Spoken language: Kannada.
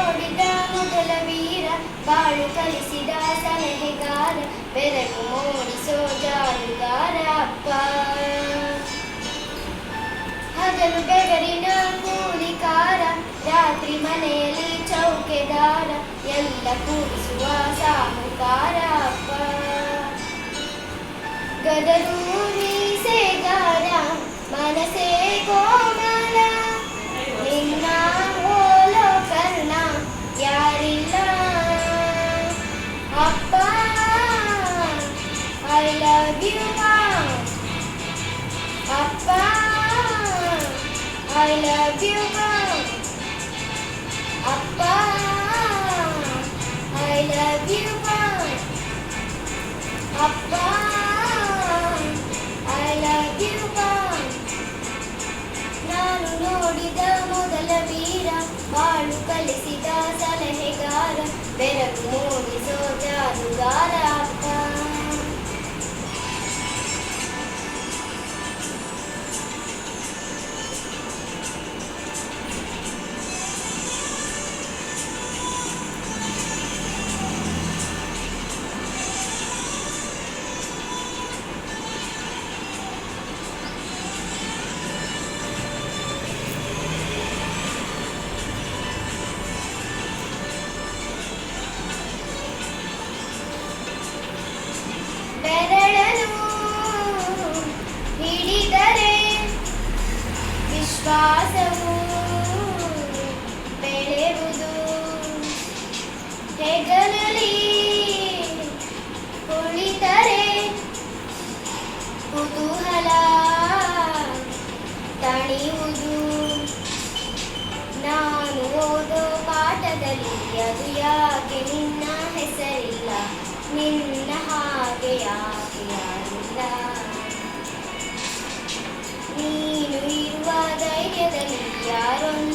ನೋಡಿದ ಮೊದಲ ವೀರ, ಬಾಳು ಕಲಿಸಿದ ಸಲಹೆಗಾರ, ಬೆರಗು ಮೂಡಿಸೋ ಜಾದುಗಾರ ಅಪ್ಪ. ಹಗಲು ಬೆವರಿನ ಕೂಲಿಕಾರ, ರಾತ್ರಿ ಮನೆಯಲ್ಲಿ ಚೌಕೆದಾರ, ಎಲ್ಲ ಕೂಡಿಸುವ ಸಾಹುಕಾರ ಅಪ್ಪ. ಗದರು ಮೀಸೆಗಾರ, ಮನಸೇ ಕೋಮಲ, ನಿನ್ನ ಹೋಲೋ ಕರ್ಣ ಯಾರಿಲ್ಲ ಅಪ್ಪ. ಐ ಲವ್ ಯು ಅಪ್ಪ, ಐ ಲವ್ ಯು ಅಪ್ಪ, ಐ ಲವ್ ಯು ಅಪ್ಪ, ಐ ಲವ್ ಯು. ನಾನು ನೋಡಿದ ಮೊದಲ ವೀರ, ಬಾಳು ಕಲಿಸಿದ ಸಲಹೆಗಾರ, ಬೆರಗು ಮೂಡಿಸೋ ಜಾದುಗಾರ ಅಪ್ಪ. ಬೆರಳನು ಹಿಡಿದರೆ ವಿಶ್ವಾಸವು ಬೆಳೆಯುವುದು, ಹೆಗಲಲ್ಲಿ ಕುಳಿತರೆ ಕುತೂಹಲ ತಣಿಯುವುದು. ನಾನು ಓದೋ ಪಾಠದಲ್ಲಿ ಅದು ಯಾಕೆ ನಿನ್ನ ಹೆಸರಿಲ್ಲ, ನಿನ್ನ ಹಾಗೆ ಯಾಕೆ ಯಾರಿಲ್ಲ. ನೀನು ಇರುವ ಧೈರ್ಯದಲ್ಲಿ ಯಾರೊಂದು